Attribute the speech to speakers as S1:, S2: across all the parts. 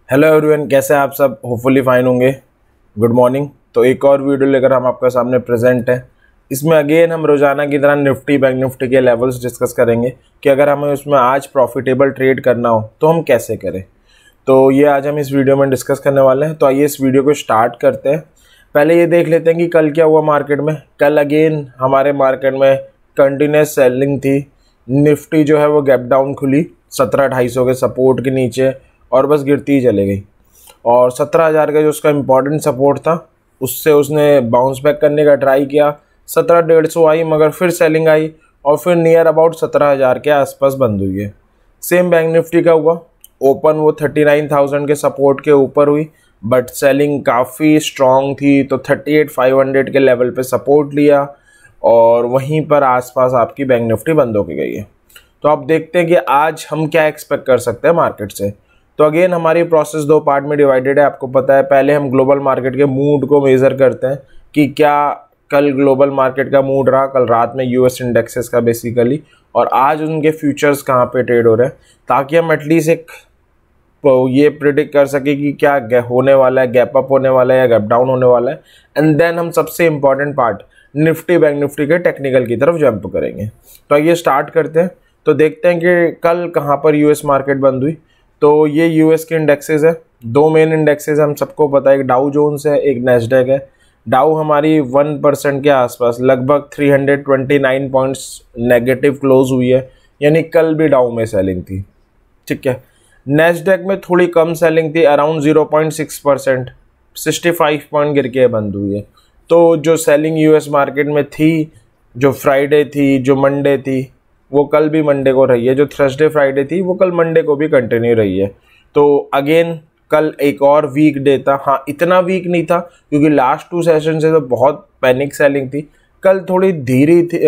S1: Hello everyone, कैसे हैं आप सब? होपफुली फाइन होंगे। Good morning. तो एक और वीडियो लेकर हम आपके सामने प्रेजेंट हैं। इसमें अगेन हम रोजाना की तरह निफ्टी बैंक निफ्टी के लेवल्स डिस्कस करेंगे कि अगर हमें उसमें आज प्रॉफिटेबल ट्रेड करना हो तो हम कैसे करें। तो ये आज हम इस वीडियो में डिस्कस करने वाले हैं। तो आइए इस वीडियो को स्टार्ट करते हैं। पहले ये देख लेते हैं कि कल क्या हुआ मार्केट में। कल अगेन हमारे मार्केट में कंटिन्यूस सेलिंग थी। निफ्टी जो है वो गैप डाउन खुली 17,250 के सपोर्ट के नीचे और बस गिरती ही चली गई। और 17,000 का जो उसका इम्पॉर्टेंट सपोर्ट था उससे उसने बाउंस बैक करने का ट्राई किया। 17,150 आई मगर फिर सेलिंग आई और फिर नियर अबाउट 17,000 के आसपास बंद हुई है। सेम बैंक निफ्टी का हुआ। ओपन वो 39,000 के सपोर्ट के ऊपर हुई बट सेलिंग काफ़ी स्ट्रॉन्ग थी, तो 38,500 के लेवल पे सपोर्ट लिया और वहीं पर आसपास आपकी बैंक निफ्टी बंद होके गई है। तो आप देखते हैं कि आज हम क्या एक्सपेक्ट कर सकते हैं मार्केट से। तो अगेन हमारी प्रोसेस दो पार्ट में डिवाइडेड है, आपको पता है। पहले हम ग्लोबल मार्केट के मूड को मेज़र करते हैं कि क्या कल ग्लोबल मार्केट का मूड रहा, कल रात में यूएस इंडेक्सेस का बेसिकली, और आज उनके फ्यूचर्स कहाँ पे ट्रेड हो रहे हैं, ताकि हम एटलीस्ट एक ये प्रिडिक्ट कर सके कि क्या होने वाला है, गैप अप होने वाला है या गैप डाउन होने वाला है। एंड देन हम सबसे important part Nifty bank Nifty के टेक्निकल की तरफ जंप करेंगे। तो आइए स्टार्ट करते हैं। तो देखते हैं कि कल कहाँ पर यूएस मार्केट बंद हुई। तो ये यूएस के इंडेक्सेस है। दो मेन इंडेक्सेस हम सबको पता है, एक डाउ जोन्स है, एक नैस्डैक है। डाउ हमारी 1% के आसपास लगभग 329 पॉइंट्स नेगेटिव क्लोज हुई है, यानी कल भी डाउ में सेलिंग थी। ठीक है। नैस्डैक में थोड़ी कम सेलिंग थी, अराउंड 0.6%, 65 पॉइंट गिर के बंद हुई है। तो जो सेलिंग यूएस मार्केट में थी, जो फ्राइडे थी, जो मंडे थी, वो कल भी मंडे को रही है। जो थर्सडे फ्राइडे थी वो कल मंडे को भी कंटिन्यू रही है। तो अगेन कल एक और वीक डे था। हाँ, इतना वीक नहीं था क्योंकि लास्ट 2 सेशन से तो बहुत पैनिक सेलिंग थी। कल थोड़ी धीरे थी,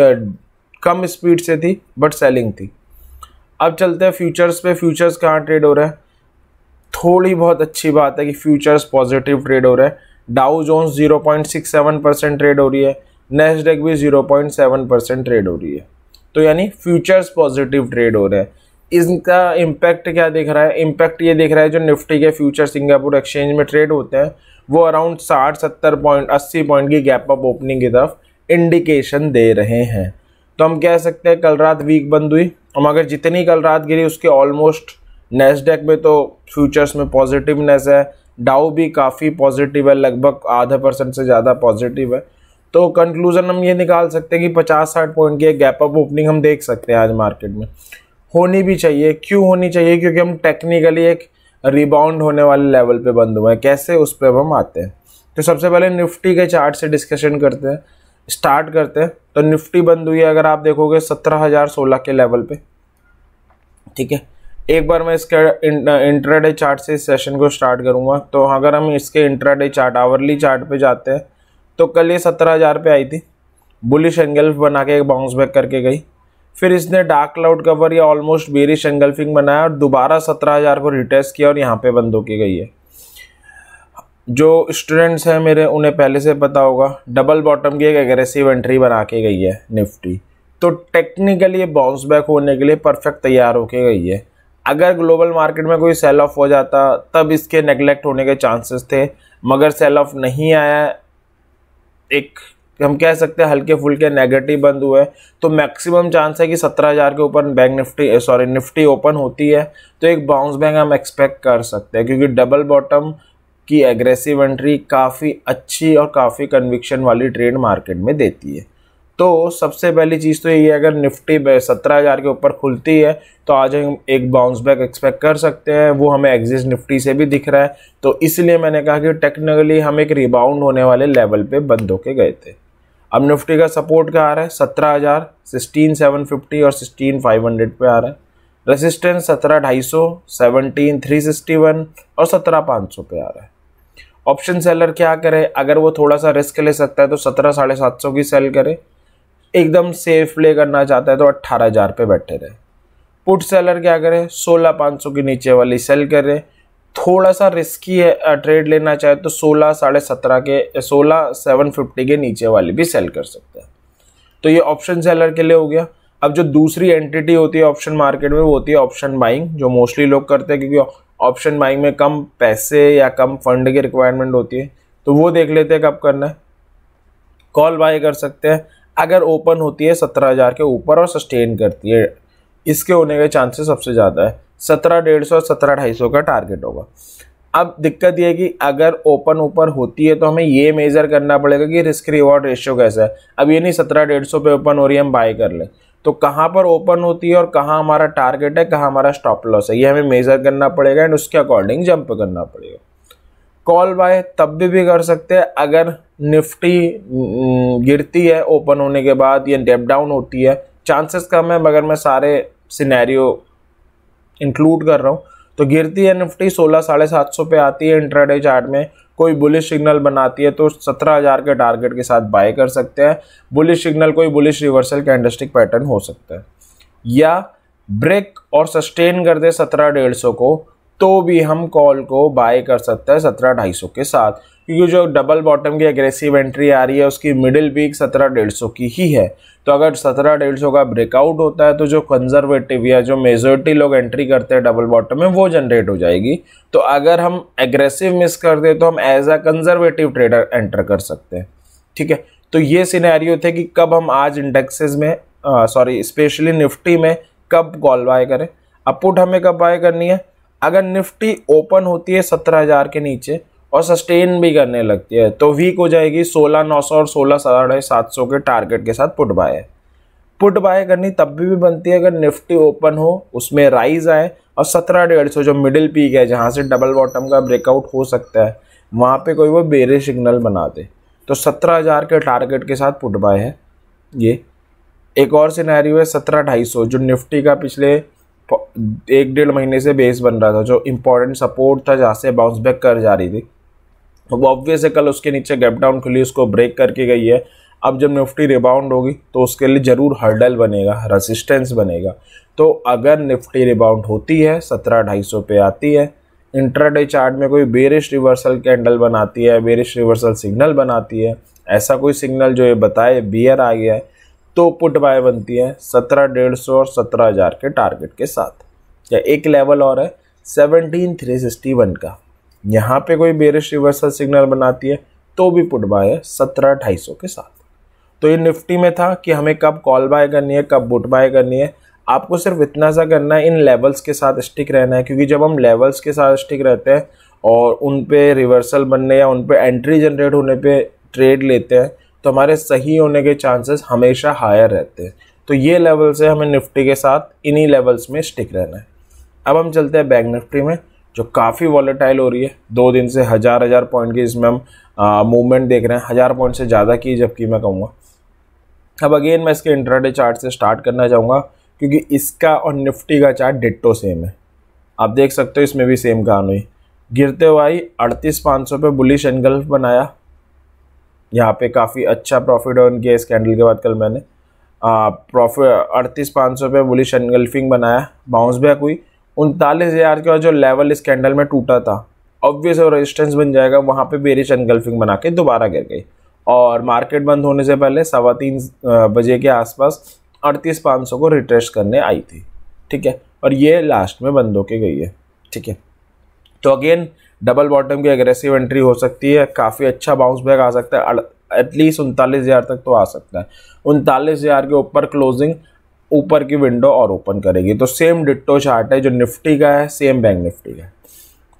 S1: कम स्पीड से थी बट सेलिंग थी। अब चलते हैं फ्यूचर्स पे। फ्यूचर्स कहाँ ट्रेड हो रहा है? थोड़ी बहुत अच्छी बात है कि फ्यूचर्स पॉजिटिव ट्रेड हो रहा है। डाउ जोन्स 0.67% ट्रेड हो रही है, नैस्डैक भी 0.7% ट्रेड हो रही है। तो यानी फ्यूचर्स पॉजिटिव ट्रेड हो रहे हैं। इसका इम्पैक्ट क्या दिख रहा है? इम्पैक्ट ये दिख रहा है जो निफ्टी के फ्यूचर सिंगापुर एक्सचेंज में ट्रेड होते हैं वो अराउंड 60-70 पॉइंट 80 पॉइंट की गैप अप ओपनिंग की तरफ इंडिकेशन दे रहे हैं। तो हम कह सकते हैं कल रात वीक बंद हुई, मगर जितनी कल रात गिरी उसके ऑलमोस्ट नैस्डैक में तो फ्यूचर्स में पॉजिटिवनेस है। डाउ भी काफ़ी पॉजिटिव है, लगभग 0.5% से ज़्यादा पॉजिटिव है। तो कंक्लूजन हम ये निकाल सकते हैं कि 50-60 पॉइंट की एक गैप अप ओपनिंग हम देख सकते हैं आज मार्केट में। होनी भी चाहिए। क्यों होनी चाहिए? क्योंकि हम टेक्निकली एक रिबाउंड होने वाले लेवल पे बंद हुए हैं। कैसे, उस पर हम आते हैं। तो सबसे पहले निफ्टी के चार्ट से डिस्कशन करते हैं, स्टार्ट करते हैं। तो निफ्टी बंद हुई है, अगर आप देखोगे 17,016 के लेवल पे। ठीक है। एक बार मैं इसके इंट्राडे चार्ट से इस सेशन को स्टार्ट करूंगा। तो अगर हम इसके इंट्राडे चार्ट आवरली चार्ट पे जाते हैं तो कल ये 17,000 पे आई थी, बुलिश एंगल्फ बना के एक बाउंस बैक करके गई। फिर इसने डार्क क्लाउड कवर या ऑलमोस्ट बेरिश एंगल्फिंग बनाया और दोबारा 17,000 को रिटेस्ट किया और यहाँ पे बंद होके गई है। जो स्टूडेंट्स हैं मेरे उन्हें पहले से पता होगा, डबल बॉटम की एक एग्रेसिव एंट्री बना के गई है निफ्टी। तो टेक्निकली ये बाउंस बैक होने के लिए परफेक्ट तैयार होके गई है। अगर ग्लोबल मार्केट में कोई सेल ऑफ हो जाता तब इसके नेगलेक्ट होने के चांसेस थे, मगर सेल ऑफ नहीं आया। एक हम कह सकते हैं हल्के फुल्के नेगेटिव बंद हुए, तो मैक्सिमम चांस है कि 17,000 के ऊपर बैंक निफ्टी ओपन होती है तो एक बाउंस बैक हम एक्सपेक्ट कर सकते हैं, क्योंकि डबल बॉटम की एग्रेसिव एंट्री काफ़ी अच्छी और काफ़ी कन्विक्शन वाली ट्रेड मार्केट में देती है। तो सबसे पहली चीज़ तो ये, अगर निफ्टी 17,000 के ऊपर खुलती है तो आज हम एक बाउंस बैक एक्सपेक्ट कर सकते हैं। वो हमें एग्जिस्ट निफ्टी से भी दिख रहा है। तो इसलिए मैंने कहा कि टेक्निकली हम एक रिबाउंड होने वाले लेवल पे बंद होके गए थे। अब निफ्टी का सपोर्ट कहाँ आ रहा है? 17,000, 16,750 और 16,500 पे आ रहा है। रेसिस्टेंस 17,250, 17,361 और 17,500 पे आ रहा है। ऑप्शन सेलर क्या करे? अगर वो थोड़ा सा रिस्क ले सकता है तो 17,750 की सेल करे। एकदम सेफ प्ले करना चाहता है तो 18,000 पे बैठे रहे। पुट सेलर क्या करे? 16,500 के नीचे वाली सेल करे। थोड़ा सा रिस्की है ट्रेड लेना चाहे तो 16,750 के नीचे वाली भी सेल कर सकता है। तो ये ऑप्शन सेलर के लिए हो गया। अब जो दूसरी एंटिटी होती है ऑप्शन मार्केट में वो होती है ऑप्शन बाइंग, जो मोस्टली लोग करते हैं, क्योंकि ऑप्शन बाइंग में कम पैसे या कम फंड की रिक्वायरमेंट होती है, तो वो देख लेते हैं कब करना है। कॉल बाय कर सकते हैं अगर ओपन होती है 17,000 के ऊपर और सस्टेन करती है, इसके होने के चांसेस सबसे ज़्यादा है। 17,150 और 17,250 का टारगेट होगा। अब दिक्कत ये है कि अगर ओपन ऊपर होती है तो हमें ये मेजर करना पड़ेगा कि रिस्क रिवॉर्ड रेशियो कैसा है। अब ये नहीं 17,150 पे ओपन हो रही है हम बाय कर लें, तो कहाँ पर ओपन होती है और कहाँ हमारा टारगेट है, कहाँ हमारा स्टॉप लॉस है, ये हमें मेजर करना पड़ेगा एंड उसके अकॉर्डिंग जंप करना पड़ेगा। कॉल बाय तब भी कर सकते हैं अगर निफ्टी गिरती है ओपन होने के बाद या डेप डाउन होती है, चांसेस कम है मगर मैं सारे सिनेरियो इंक्लूड कर रहा हूँ। तो गिरती है निफ्टी 16,750 पे आती है इंट्राडे चार्ट में, कोई बुलिश सिग्नल बनाती है तो 17,000 के टारगेट के साथ बाय कर सकते हैं। बुलिश सिग्नल कोई बुलिश रिवर्सल कैंडलस्टिक पैटर्न हो सकता है, या ब्रेक और सस्टेन कर दे 17,150 को तो भी हम कॉल को बाय कर सकते हैं 17,250 के साथ, क्योंकि जो डबल बॉटम की एग्रेसिव एंट्री आ रही है उसकी मिडिल पीक 17,150 की ही है। तो अगर 17,150 का ब्रेकआउट होता है तो जो कंजर्वेटिव या जो मेजॉरिटी लोग एंट्री करते हैं डबल बॉटम में वो जनरेट हो जाएगी। तो अगर हम एग्रेसिव मिस कर दे तो हम as a conservative trader enter कर सकते हैं। ठीक है, तो ये सिनेरियो थे कि कब हम आज इंडेक्सेस में स्पेशली निफ्टी में कब कॉल बाय करें। अब पुट हमें कब बाय करनी है, अगर निफ्टी ओपन होती है 17,000 के नीचे और सस्टेन भी करने लगती है तो वीक हो जाएगी 16,900 और 16,750 के टारगेट के साथ पुट बाय है। पुट बाय करनी तब भी बनती है अगर निफ्टी ओपन हो, उसमें राइज आए और 17,150 जो मिडिल पीक है जहां से डबल बॉटम का ब्रेकआउट हो सकता है वहां पे कोई वो बेरिश सिग्नल बना दे, तो 17,000 के टारगेट के साथ पुट बाय है ये। एक और सिनेरियो है 17,250 जो निफ्टी का पिछले 1-1.5 महीने से बेस बन रहा था, जो इंपॉर्टेंट सपोर्ट था जहाँ से बाउंस बैक कर जा रही थी। वो ऑब्वियस है कल उसके नीचे गैप डाउन खुली, उसको ब्रेक करके गई है। अब जब निफ्टी रिबाउंड होगी तो उसके लिए ज़रूर हर्डल बनेगा, रेजिस्टेंस बनेगा। तो अगर निफ्टी रिबाउंड होती है 17,250 पे आती है, इंट्राडे चार्ट में कोई बेरिश रिवर्सल कैंडल बनाती है, बेरिश रिवर्सल सिग्नल बनाती है, ऐसा कोई सिग्नल जो ये बताए बियर आ गया है, तो पुट बाय बनती है 17,150 और 17,000 के टारगेट के साथ। या एक लेवल और है 17,361 का, यहाँ पे कोई बेरिश रिवर्सल सिग्नल बनाती है तो भी पुट बाय है 17,250 के साथ। तो ये निफ्टी में था कि हमें कब कॉल बाय करनी है, कब पुट बाय करनी है। आपको सिर्फ इतना सा करना है, इन लेवल्स के साथ स्टिक रहना है, क्योंकि जब हम लेवल्स के साथ स्टिक रहते हैं और उन पे रिवर्सल बनने या उन पे एंट्री जनरेट होने पे ट्रेड लेते हैं तो हमारे सही होने के चांसेस हमेशा हायर रहते हैं। तो ये लेवल से हमें निफ्टी के साथ इन्हीं लेवल्स में स्टिक रहना है। अब हम चलते हैं बैंक निफ्टी में, जो काफ़ी वॉलेटाइल हो रही है। 2 दिन से हज़ार पॉइंट की इसमें हम मूवमेंट देख रहे हैं, 1000 पॉइंट से ज़्यादा की जबकि मैं कहूँगा। अब अगेन मैं इसके इंट्राडे चार्ट से स्टार्ट करना चाहूँगा, क्योंकि इसका और निफ्टी का चार्ट डिट्टो सेम है। आप देख सकते हो इसमें भी सेम कहानी हुई, गिरते हुए आई 38,500 पे बुलिश एनगल्फ बनाया, यहाँ पे काफ़ी अच्छा प्रॉफिट अर्न किया इस कैंडल के बाद। कल मैंने प्रॉफिट 38,500 पे बुलिश एनगल्फिंग बनाया, बाउंस बैक हुई 39,000 का जो लेवल इस कैंडल में टूटा था, ऑब्वियस और रेजिस्टेंस बन जाएगा, वहाँ पे बेरिश एनगल्फिंग बना के दोबारा गिर गई और मार्केट बंद होने से पहले 3:15 बजे के आसपास 38,500 को रिट्रेस करने आई थी। ठीक है, और ये लास्ट में बंद होके गई है। ठीक है, तो अगेन डबल बॉटम की एग्रेसिव एंट्री हो सकती है, काफ़ी अच्छा बाउंस बैक आ सकता है, एटलीस्ट 39,000 तक तो आ सकता है। 39,000 के ऊपर क्लोजिंग ऊपर की विंडो और ओपन करेगी। तो सेम डिट्टो चार्ट है जो निफ्टी का है, सेम बैंक निफ्टी का है।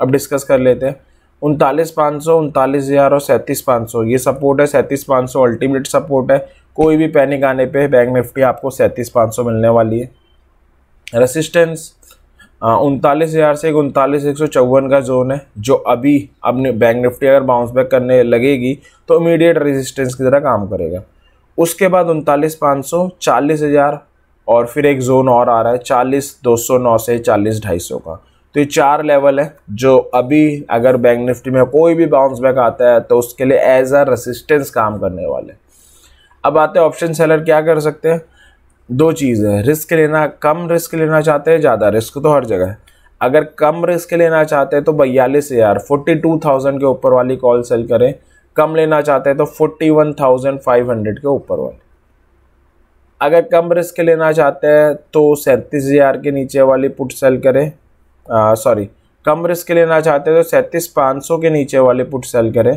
S1: अब डिस्कस कर लेते हैं 39,500, 39,000 और 37,500 ये सपोर्ट है। 37,500 अल्टीमेट सपोर्ट है, कोई भी पैनिक आने पे बैंक निफ्टी आपको 37,500 मिलने वाली है। रेसिस्टेंस 39,000 से 39,154 का जोन है, जो अभी अपने बैंक निफ्टी अगर बाउंस बैक करने लगेगी तो इमीडिएट रेजिस्टेंस की तरह काम करेगा। उसके बाद 39,500, 40,000 और फिर एक जोन और आ रहा है 40,209 से 40,250 का। तो ये 4 लेवल है जो अभी अगर बैंक निफ्टी में कोई भी बाउंस बैक आता है तो उसके लिए एज अ रेसिस्टेंस काम करने वाले। अब आते हैं ऑप्शन सेलर क्या कर सकते हैं। 2 चीज़ है, रिस्क लेना, कम रिस्क लेना चाहते हैं, ज़्यादा रिस्क तो हर जगह है। अगर कम रिस्क लेना चाहते हैं तो 42,000 42,000 के ऊपर वाली कॉल सेल करें, कम लेना चाहते हैं तो 41,500 के ऊपर वाली। अगर कम रिस्क लेना चाहते हैं तो 37,000 के नीचे वाली पुट सेल करें, कम रिस्क लेना चाहते हैं तो 37,500 के नीचे वाले पुट सेल करें,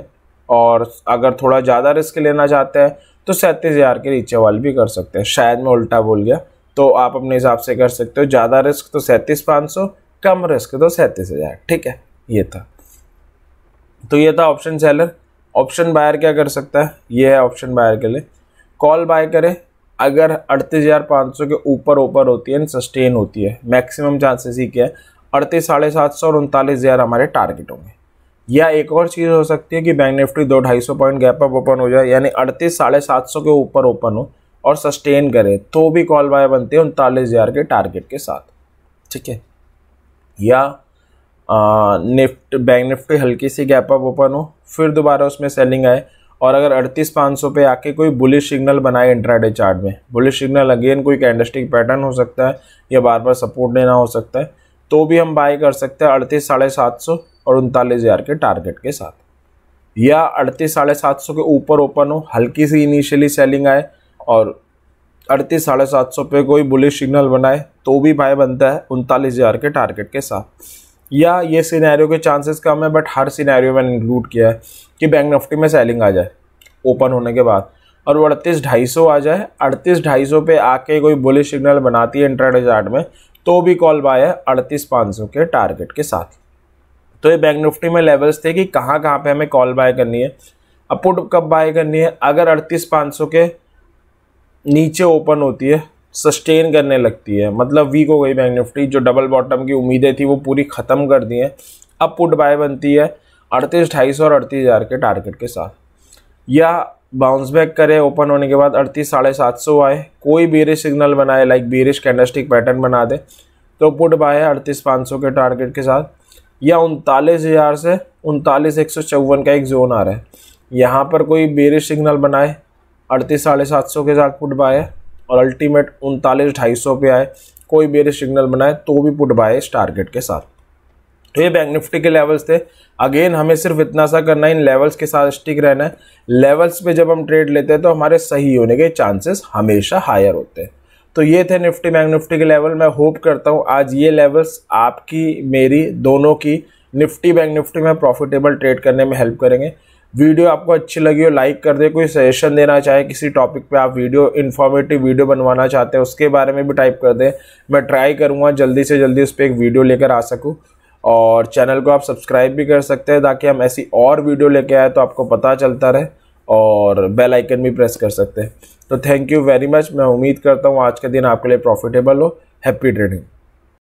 S1: और अगर थोड़ा ज़्यादा रिस्क लेना चाहते हैं तो 37,000 के नीचे वाले भी कर सकते हैं। शायद मैं उल्टा बोल गया, तो आप अपने हिसाब से कर सकते हो। ज़्यादा रिस्क तो 37,500, कम रिस्क तो 37,000। ठीक है, ये था। तो ये था ऑप्शन सेलर। ऑप्शन बायर क्या कर सकता है, ये है ऑप्शन बायर के लिए। कॉल बाय करें अगर 38,500 के ऊपर होती है, सस्टेन होती है। मैक्सिमम चांसेस ही क्या है, 38,750 और 39,000 हमारे टारगेट होंगे। या एक और चीज़ हो सकती है कि bank Nifty 200-250 point gap up open हो जाए, यानी 38,750 के ऊपर ओपन हो और सस्टेन करे, तो भी कॉल बाय बनती है 39,000 के टारगेट के साथ। ठीक है। या बैंक निफ्टी हल्की सी गैप अप ओपन हो, फिर दोबारा उसमें सेलिंग आए, और अगर 38,500 पे आके कोई बुलिश सिग्नल बनाए इंट्राडे चार्ट में, बुलिश सिग्नल अगेन कोई कैंडलस्टिक पैटर्न हो सकता है या बार बार सपोर्ट लेना हो सकता है, तो भी हम बाय कर सकते हैं 38,750 और 39,000 के टारगेट के साथ। या 38,750 के ऊपर ओपन हो, हल्की सी इनिशियली सेलिंग आए और 38,750 पे कोई बुलिश सिग्नल बनाए, तो भी बाय बनता है 39,000 के टारगेट के साथ। या ये सिनेरियो के चांसेस कम है, बट हर सिनेरियो में इंक्लूड किया है कि बैंक निफ्टी में सेलिंग आ जाए ओपन होने के बाद और वो 38,250 आ जाए, 38,250 पे आके कोई बुलिश सिग्नल बनाती है इंट्राडे चार्ट में, तो भी कॉल बाय है 38,500 के टारगेट के साथ। तो ये बैंक निफ्टी में लेवल्स थे कि कहाँ कहाँ पे हमें कॉल बाय करनी है। अब पुट कब बाय करनी है, अगर 38,500 के नीचे ओपन होती है, सस्टेन करने लगती है, मतलब वीक हो गई बैंक निफ्टी, जो डबल बॉटम की उम्मीदें थी वो पूरी ख़त्म कर दी हैं, अब पुट बाय बनती है 38,250 और 38,000 के टारगेट के साथ। या बाउंस बैक करे ओपन होने के बाद 38,750 आए, कोई बेरिश सिग्नल बनाए, लाइक बेरिश कैंडलस्टिक पैटर्न बना दे, तो पुट बाय है 38,500 के टारगेट के साथ। या 39,000 से 39,154 का एक जोन आ रहा है, यहाँ पर कोई बेरिश सिग्नल बनाए 38,750 के साथ पुट बाय है, और अल्टीमेट 39,250 पे आए, कोई बेरिश सिग्नल बनाए, तो भी पुट बाय इस टारगेट के साथ। तो ये बैंक निफ्टी के लेवल्स थे। अगेन हमें सिर्फ इतना सा करना है, इन लेवल्स के साथ स्टिक रहना है। लेवल्स पे जब हम ट्रेड लेते हैं तो हमारे सही होने के चांसेस हमेशा हायर होते हैं। तो ये थे निफ्टी बैंक निफ्टी के लेवल। मैं होप करता हूँ आज ये लेवल्स आपकी, मेरी, दोनों की निफ्टी बैंक निफ्टी में प्रॉफिटेबल ट्रेड करने में हेल्प करेंगे। वीडियो आपको अच्छी लगी हो लाइक कर दे, कोई सजेशन देना चाहे किसी टॉपिक पे, आप वीडियो इन्फॉर्मेटिव वीडियो बनवाना चाहते हैं उसके बारे में भी टाइप कर दें, मैं ट्राई करूँगा जल्दी से जल्दी उस पर एक वीडियो लेकर आ सकूँ। और चैनल को आप सब्सक्राइब भी कर सकते हैं ताकि हम ऐसी और वीडियो लेके आए तो आपको पता चलता रहे, और बेल आइकन भी प्रेस कर सकते हैं। तो थैंक यू वेरी मच। मैं उम्मीद करता हूँ आज का दिन आपके लिए प्रॉफिटेबल हो। Happy trading.